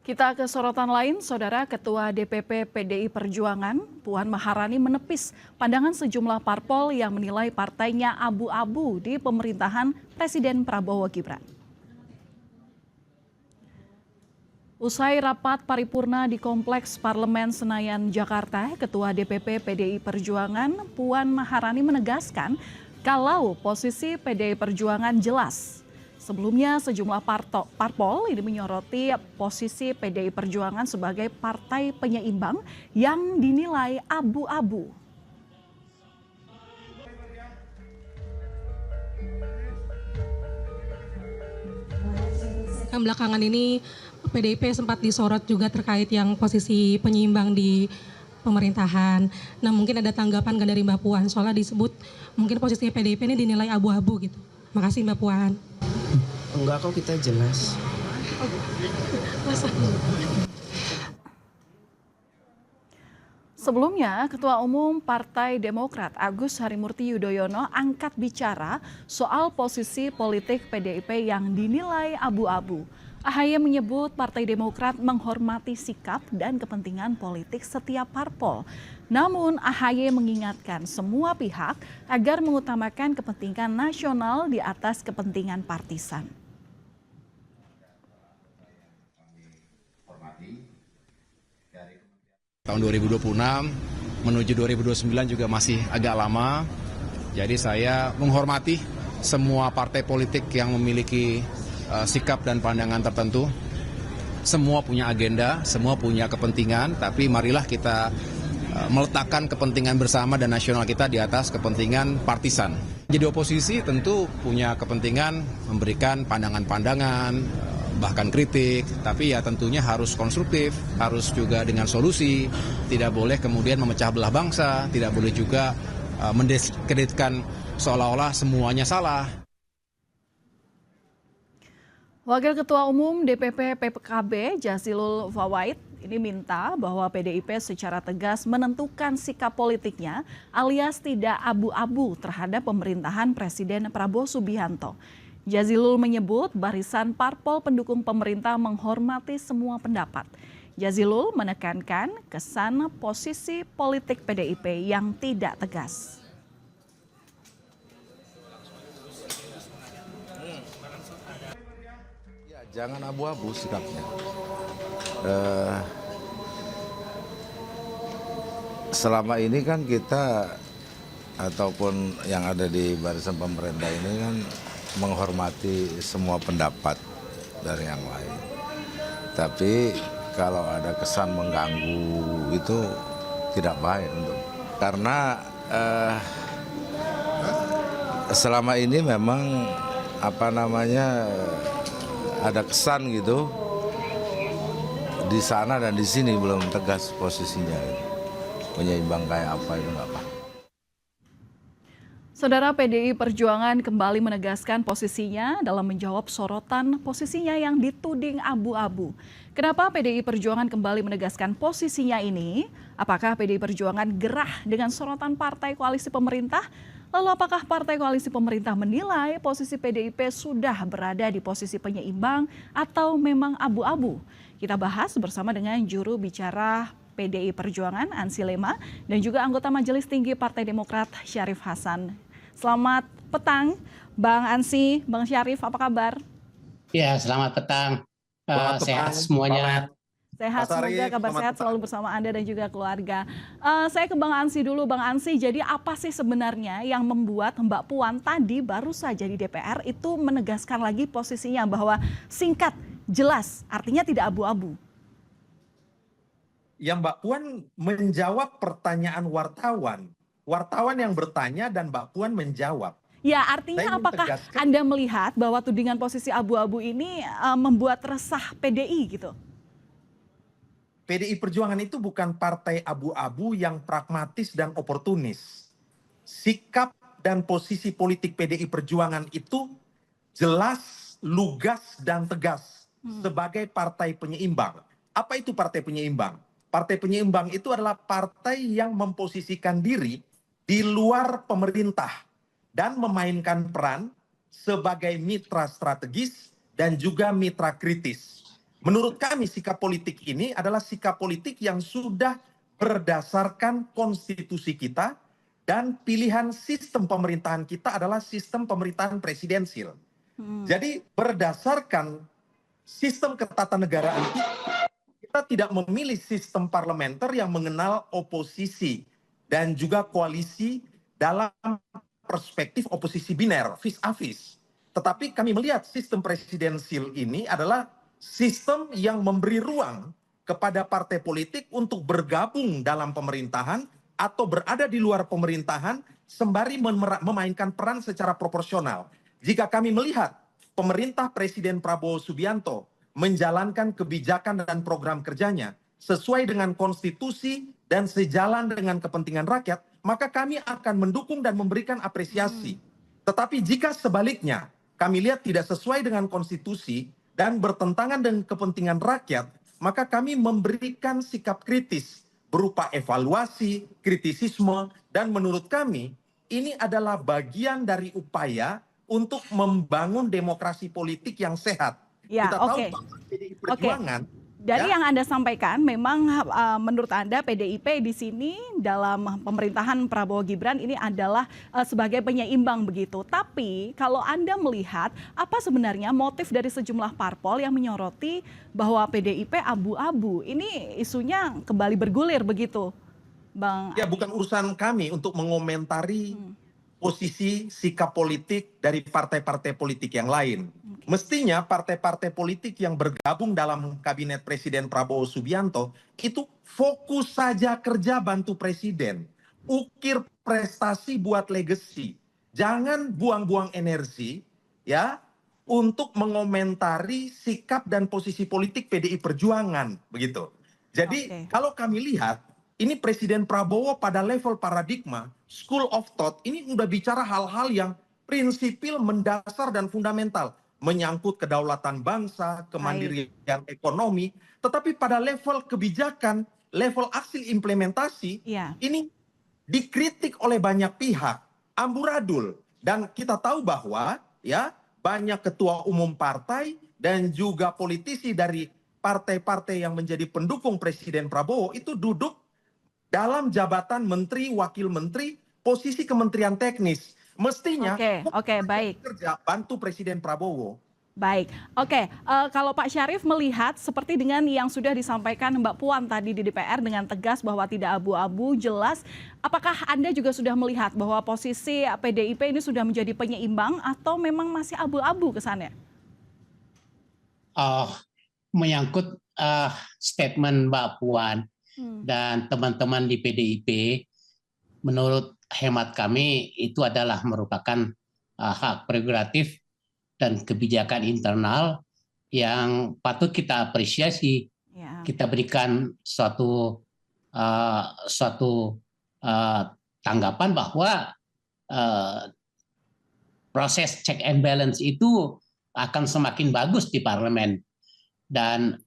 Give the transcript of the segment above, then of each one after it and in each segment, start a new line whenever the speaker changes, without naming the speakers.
Kita ke sorotan lain, Saudara Ketua DPP PDI Perjuangan, Puan Maharani menepis pandangan sejumlah parpol yang menilai partainya abu-abu di pemerintahan Presiden Prabowo Gibran. Usai rapat paripurna di Kompleks Parlemen Senayan, Jakarta, Ketua DPP PDI Perjuangan, Puan Maharani menegaskan kalau posisi PDI Perjuangan jelas. Sebelumnya sejumlah parpol ini menyoroti posisi PDI Perjuangan sebagai partai penyeimbang yang dinilai abu-abu.
Belakangan ini PDIP sempat disorot juga terkait yang posisi penyeimbang di pemerintahan. Nah, mungkin ada tanggapan nggak dari Mbak Puan soalnya disebut mungkin posisi PDIP ini dinilai abu-abu gitu. Makasih Mbak Puan.
Enggak kok, kita jelas.
Sebelumnya, Ketua Umum Partai Demokrat Agus Harimurti Yudhoyono angkat bicara soal posisi politik PDIP yang dinilai abu-abu. AHY menyebut Partai Demokrat menghormati sikap dan kepentingan politik setiap parpol. Namun AHY mengingatkan semua pihak agar mengutamakan kepentingan nasional di atas kepentingan partisan.
Tahun 2026 menuju 2029 juga masih agak lama, jadi saya menghormati semua partai politik yang memiliki sikap dan pandangan tertentu. Semua punya agenda, semua punya kepentingan, tapi marilah kita meletakkan kepentingan bersama dan nasional kita di atas kepentingan partisan. Jadi oposisi tentu punya kepentingan memberikan pandangan-pandangan, bahkan kritik, tapi ya tentunya harus konstruktif, harus juga dengan solusi, tidak boleh kemudian memecah belah bangsa, tidak boleh juga mendiskreditkan seolah-olah semuanya salah.
Wakil Ketua Umum DPP PKB Jazilul Fawait ini minta bahwa PDIP secara tegas menentukan sikap politiknya alias tidak abu-abu terhadap pemerintahan Presiden Prabowo Subianto. Jazilul menyebut barisan parpol pendukung pemerintah menghormati semua pendapat. Jazilul menekankan kesan posisi politik PDIP yang tidak tegas.
Ya, jangan abu-abu sikapnya. Selama ini kan kita ataupun yang ada di barisan pemerintah ini kan menghormati semua pendapat dari yang lain. Tapi kalau ada kesan mengganggu itu tidak baik karena selama ini memang ada kesan gitu di sana dan di sini belum tegas posisinya. Penyeimbang kayak apa itu nggak apa.
Saudara, PDI Perjuangan kembali menegaskan posisinya dalam menjawab sorotan posisinya yang dituding abu-abu. Kenapa PDI Perjuangan kembali menegaskan posisinya ini? Apakah PDI Perjuangan gerah dengan sorotan partai koalisi pemerintah? Lalu apakah partai koalisi pemerintah menilai posisi PDIP sudah berada di posisi penyeimbang atau memang abu-abu? Kita bahas bersama dengan juru bicara PDI Perjuangan Ansy Lema dan juga anggota Majelis Tinggi Partai Demokrat Syarif Hasan. Selamat petang, Bang Ansy, Bang Syarif, apa kabar?
Ya, selamat petang. Sehat semuanya.
Sehat, semoga kabar sehat selalu bersama Anda dan juga keluarga. Saya ke Bang Ansy dulu, Bang Ansy. Jadi apa sih sebenarnya yang membuat Mbak Puan tadi baru saja di DPR itu menegaskan lagi posisinya bahwa singkat, jelas, artinya tidak abu-abu?
Yang Mbak Puan menjawab pertanyaan wartawan. Wartawan yang bertanya dan Mbak Puan menjawab.
Ya, artinya apakah Anda melihat bahwa tudingan posisi abu-abu ini membuat resah PDI gitu?
PDI Perjuangan itu bukan partai abu-abu yang pragmatis dan oportunis. Sikap dan posisi politik PDI Perjuangan itu jelas, lugas, dan tegas sebagai partai penyeimbang. Apa itu partai penyeimbang? Partai penyeimbang itu adalah partai yang memposisikan diri di luar pemerintah dan memainkan peran sebagai mitra strategis dan juga mitra kritis. Menurut kami sikap politik ini adalah sikap politik yang sudah berdasarkan konstitusi kita dan pilihan sistem pemerintahan kita adalah sistem pemerintahan presidensil. Jadi berdasarkan sistem ketatanegaraan kita tidak memilih sistem parlementer yang mengenal oposisi dan juga koalisi dalam perspektif oposisi biner, vis a vis. Tetapi kami melihat sistem presidensil ini adalah sistem yang memberi ruang kepada partai politik untuk bergabung dalam pemerintahan atau berada di luar pemerintahan sembari memainkan peran secara proporsional. Jika kami melihat pemerintah Presiden Prabowo Subianto menjalankan kebijakan dan program kerjanya sesuai dengan konstitusi dan sejalan dengan kepentingan rakyat, maka kami akan mendukung dan memberikan apresiasi. Tetapi jika sebaliknya kami lihat tidak sesuai dengan konstitusi dan bertentangan dengan kepentingan rakyat, maka kami memberikan sikap kritis berupa evaluasi, kritisisme, dan menurut kami ini adalah bagian dari upaya untuk membangun demokrasi politik yang sehat.
Ya,
Kita tahu
oke.
bahwa PDI Perjuangan
Dari
ya,
yang Anda sampaikan, memang menurut Anda PDIP di sini dalam pemerintahan Prabowo Gibran ini adalah sebagai penyeimbang begitu. Tapi kalau Anda melihat apa sebenarnya motif dari sejumlah parpol yang menyoroti bahwa PDIP abu-abu, ini isunya kembali bergulir begitu, Bang?
ya bukan urusan kami untuk mengomentari posisi sikap politik dari partai-partai politik yang lain. Mestinya partai-partai politik yang bergabung dalam kabinet Presiden Prabowo Subianto itu fokus saja kerja bantu presiden, ukir prestasi buat legacy. Jangan buang-buang energi ya untuk mengomentari sikap dan posisi politik PDI Perjuangan begitu. Jadi kalau kami lihat ini Presiden Prabowo pada level paradigma, school of thought, ini udah bicara hal-hal yang prinsipil, mendasar, dan fundamental. Menyangkut kedaulatan bangsa, kemandirian ekonomi. Tetapi pada level kebijakan, level hasil implementasi, ini dikritik oleh banyak pihak. Amburadul. Dan kita tahu bahwa ya banyak ketua umum partai dan juga politisi dari partai-partai yang menjadi pendukung Presiden Prabowo itu duduk dalam jabatan menteri, wakil menteri, posisi kementerian teknis. Mestinya
baik.
kerja bantu Presiden Prabowo.
Baik, kalau Pak Syarif melihat seperti dengan yang sudah disampaikan Mbak Puan tadi di DPR dengan tegas bahwa tidak abu-abu, jelas. Apakah Anda juga sudah melihat bahwa posisi PDIP ini sudah menjadi penyeimbang atau memang masih abu-abu kesannya?
Menyangkut statement Mbak Puan dan teman-teman di PDIP, menurut hemat kami itu adalah merupakan hak prerogatif dan kebijakan internal yang patut kita apresiasi. Kita berikan suatu tanggapan bahwa proses check and balance itu akan semakin bagus di parlemen. Dan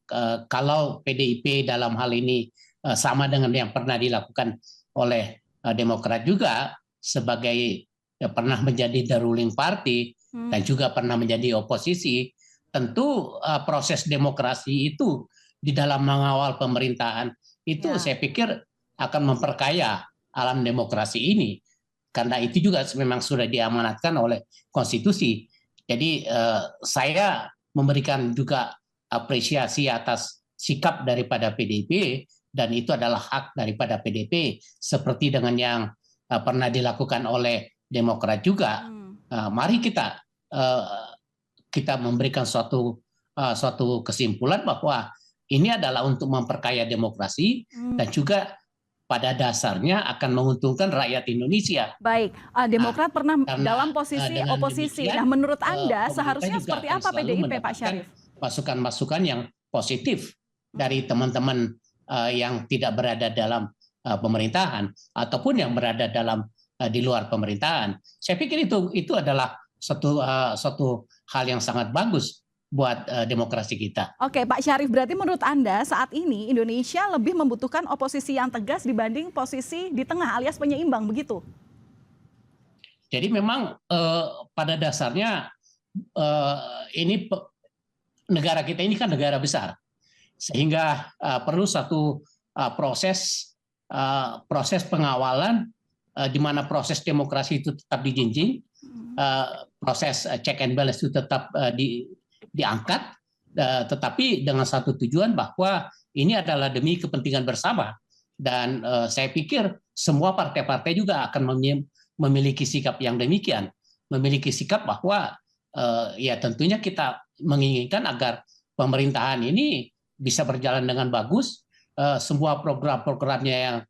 kalau PDIP dalam hal ini sama dengan yang pernah dilakukan oleh Demokrat juga sebagai pernah menjadi the ruling party dan juga pernah menjadi oposisi, tentu proses demokrasi itu di dalam mengawal pemerintahan itu saya pikir akan memperkaya alam demokrasi ini. Karena itu juga memang sudah diamanatkan oleh konstitusi. Jadi saya memberikan juga apresiasi atas sikap daripada PDIP, dan itu adalah hak daripada PDIP seperti dengan yang pernah dilakukan oleh Demokrat juga. Mari kita memberikan suatu kesimpulan bahwa ini adalah untuk memperkaya demokrasi dan juga pada dasarnya akan menguntungkan rakyat Indonesia.
Baik, Demokrat pernah dalam posisi oposisi. Nah, menurut Anda seharusnya seperti apa PDIP, Pak Syarif?
Masukan-masukan yang positif dari teman-teman yang tidak berada dalam pemerintahan ataupun yang berada di luar pemerintahan. Saya pikir itu adalah suatu hal yang sangat bagus buat demokrasi kita.
Oke, Pak Syarif, berarti menurut Anda saat ini Indonesia lebih membutuhkan oposisi yang tegas dibanding posisi di tengah alias penyeimbang, begitu?
Jadi memang pada dasarnya ini negara kita ini kan negara besar. Sehingga perlu satu proses pengawalan di mana proses demokrasi itu tetap dijinjing, proses check and balance itu tetap diangkat, tetapi dengan satu tujuan bahwa ini adalah demi kepentingan bersama. Dan saya pikir semua partai-partai juga akan memiliki sikap yang demikian, memiliki sikap bahwa ya tentunya kita menginginkan agar pemerintahan ini bisa berjalan dengan bagus, semua program-programnya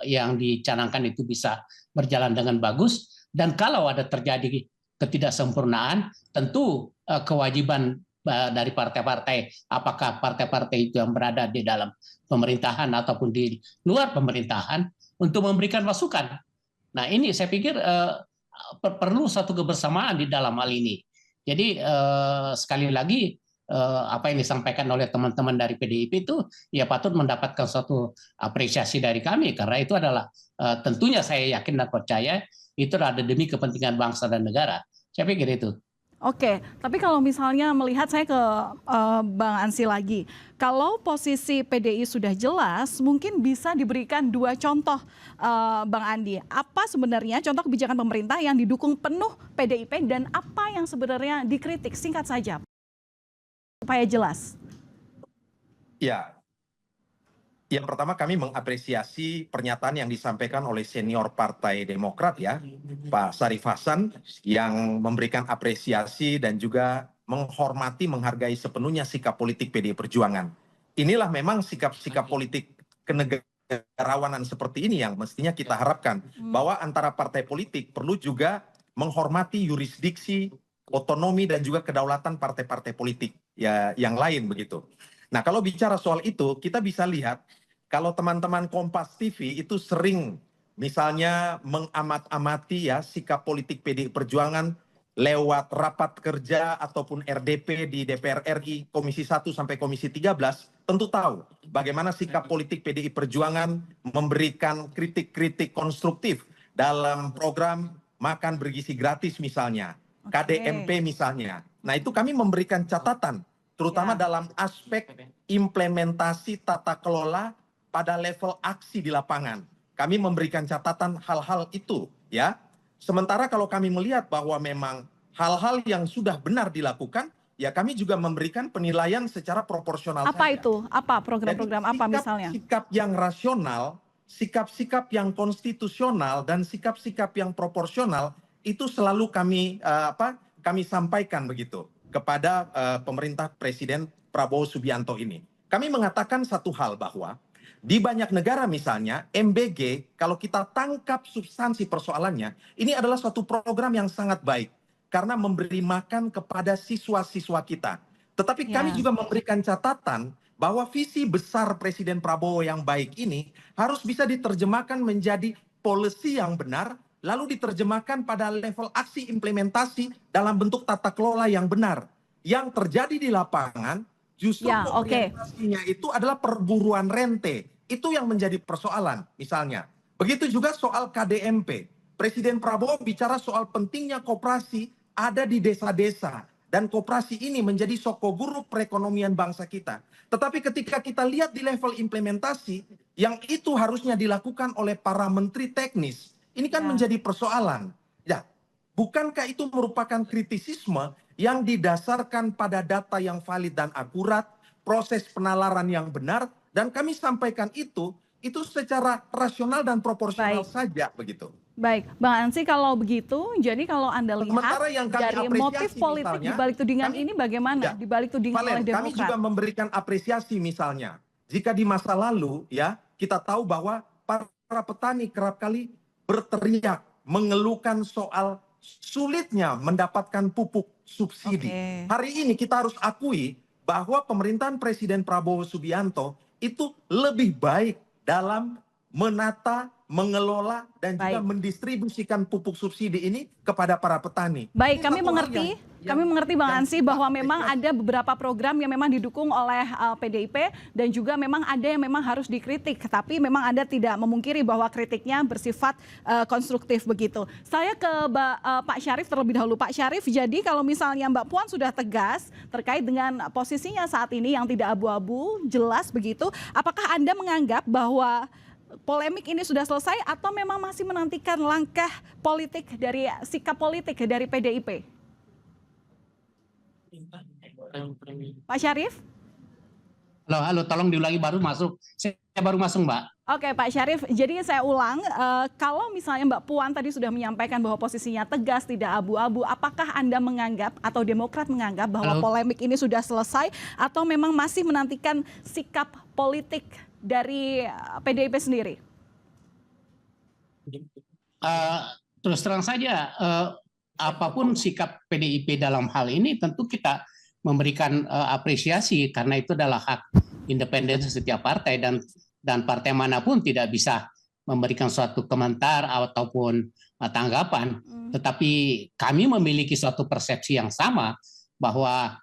yang dicanangkan itu bisa berjalan dengan bagus, dan kalau ada terjadi ketidaksempurnaan, tentu kewajiban dari partai-partai, apakah partai-partai itu yang berada di dalam pemerintahan ataupun di luar pemerintahan, untuk memberikan masukan. Nah, ini saya pikir perlu satu kebersamaan di dalam hal ini. Jadi sekali lagi apa yang disampaikan oleh teman-teman dari PDIP itu ya patut mendapatkan suatu apresiasi dari kami, karena itu adalah tentunya saya yakin dan percaya itu ada demi kepentingan bangsa dan negara. Saya pikir itu.
Oke, tapi kalau misalnya melihat, saya ke Bang Ansy lagi. Kalau posisi PDI sudah jelas, mungkin bisa diberikan dua contoh, Bang Andi. Apa sebenarnya contoh kebijakan pemerintah yang didukung penuh PDIP dan apa yang sebenarnya dikritik? Singkat saja, supaya jelas.
Ya, yang pertama kami mengapresiasi pernyataan yang disampaikan oleh senior Partai Demokrat ya, Pak Syarif Hasan, yang memberikan apresiasi dan juga menghormati, menghargai sepenuhnya sikap politik PDI Perjuangan. Inilah memang sikap-sikap politik kenegarawanan seperti ini yang mestinya kita harapkan, bahwa antara partai politik perlu juga menghormati yurisdiksi, otonomi dan juga kedaulatan partai-partai politik ya yang lain begitu. Nah, kalau bicara soal itu, kita bisa lihat kalau teman-teman Kompas TV itu sering misalnya mengamat-amati ya sikap politik PDI Perjuangan lewat rapat kerja ataupun RDP di DPR RI Komisi 1 sampai Komisi 13, tentu tahu bagaimana sikap politik PDI Perjuangan memberikan kritik-kritik konstruktif dalam program makan bergizi gratis misalnya, KDMP misalnya. Nah, itu kami memberikan catatan terutama dalam aspek implementasi tata kelola pada level aksi di lapangan. Kami memberikan catatan hal-hal itu ya. Sementara kalau kami melihat bahwa memang hal-hal yang sudah benar dilakukan, ya kami juga memberikan penilaian secara proporsional.
Apa
saja.
itu? Apa program-program apa misalnya?
Sikap yang rasional, sikap-sikap yang konstitusional dan sikap-sikap yang proporsional itu selalu kami sampaikan begitu kepada pemerintah Presiden Prabowo Subianto ini. Kami mengatakan satu hal bahwa di banyak negara misalnya, MBG, kalau kita tangkap substansi persoalannya, ini adalah suatu program yang sangat baik. Karena memberi makan kepada siswa-siswa kita. Tetapi kami juga memberikan catatan bahwa visi besar Presiden Prabowo yang baik ini harus bisa diterjemahkan menjadi policy yang benar, lalu diterjemahkan pada level aksi implementasi dalam bentuk tata kelola yang benar. Yang terjadi di lapangan, justru orientasinya itu adalah perburuan rente. Itu yang menjadi persoalan misalnya. Begitu juga soal KDMP. Presiden Prabowo bicara soal pentingnya koperasi ada di desa-desa. Dan koperasi ini menjadi sokoguru perekonomian bangsa kita. Tetapi ketika kita lihat di level implementasi, yang itu harusnya dilakukan oleh para menteri teknis. Ini kan menjadi persoalan. Ya, bukankah itu merupakan kritisisme yang didasarkan pada data yang valid dan akurat, proses penalaran yang benar, dan kami sampaikan itu secara rasional dan proporsional saja begitu.
Baik, Bang Ansy, kalau begitu, jadi kalau Anda lihat dari motif politik di balik tudingan ini bagaimana? Di balik tudingan oleh Demokrat.
Kami juga memberikan apresiasi misalnya. Jika di masa lalu ya kita tahu bahwa para petani kerap kali berteriak mengeluhkan soal sulitnya mendapatkan pupuk subsidi. Hari ini kita harus akui bahwa pemerintahan Presiden Prabowo Subianto itu lebih baik dalam menata, mengelola dan juga
Baik.
mendistribusikan pupuk subsidi ini kepada para petani.
Baik,
Ini
kami
satu hal
mengerti.
yang-
Kami mengerti Bang
yang
Ansy
kita
bahwa memang
tegas.
ada beberapa program yang memang didukung oleh PDIP dan juga memang ada yang memang harus dikritik. Tapi memang Anda tidak memungkiri bahwa kritiknya bersifat konstruktif begitu. Saya ke Pak Syarif terlebih dahulu. Pak Syarif, jadi kalau misalnya Mbak Puan sudah tegas terkait dengan posisinya saat ini yang tidak abu-abu, jelas begitu. Apakah Anda menganggap bahwa polemik ini sudah selesai atau memang masih menantikan langkah politik dari sikap politik dari PDIP? Pak Syarif?
Halo, tolong diulangi, baru masuk. Saya baru masuk, Mbak.
Oke Pak Syarif, jadi saya ulang, kalau misalnya Mbak Puan tadi sudah menyampaikan bahwa posisinya tegas, tidak abu-abu, apakah Anda menganggap atau Demokrat menganggap bahwa
Halo.
polemik ini sudah selesai atau memang masih menantikan sikap politik dari PDIP sendiri?
Terus terang saja, apapun sikap PDIP dalam hal ini tentu kita memberikan apresiasi karena itu adalah hak independensi setiap partai dan partai manapun tidak bisa memberikan suatu komentar ataupun tanggapan. Tetapi kami memiliki suatu persepsi yang sama bahwa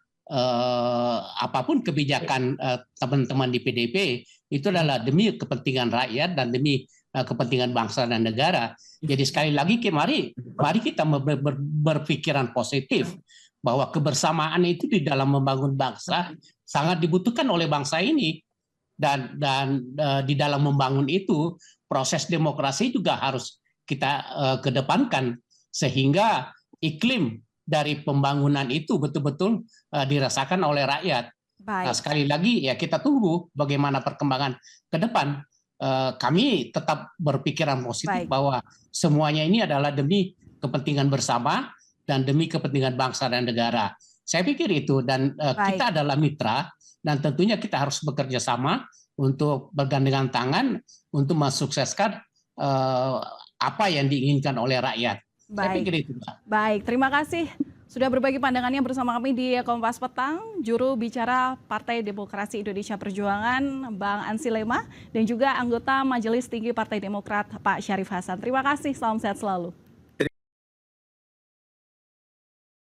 apapun kebijakan teman-teman di PDIP itu adalah demi kepentingan rakyat dan demi kepentingan bangsa dan negara. Jadi sekali lagi mari kita berpikiran positif bahwa kebersamaan itu di dalam membangun bangsa sangat dibutuhkan oleh bangsa ini dan di dalam membangun itu proses demokrasi juga harus kita kedepankan sehingga iklim dari pembangunan itu betul-betul dirasakan oleh rakyat.
Baik.
Nah, sekali lagi ya kita tunggu bagaimana perkembangan ke depan. Kami tetap berpikiran positif
Baik.
bahwa semuanya ini adalah demi kepentingan bersama dan demi kepentingan bangsa dan negara. Saya pikir itu dan kita adalah mitra dan tentunya kita harus bekerja sama untuk bergandengan tangan untuk mensukseskan apa yang diinginkan oleh rakyat. Saya pikir itu, Mbak.
Baik, terima kasih sudah berbagi pandangannya bersama kami di Kompas Petang, juru bicara Partai Demokrasi Indonesia Perjuangan, Bang Ansy Lema, dan juga anggota Majelis Tinggi Partai Demokrat, Pak Syarif Hasan. Terima kasih, salam sehat selalu.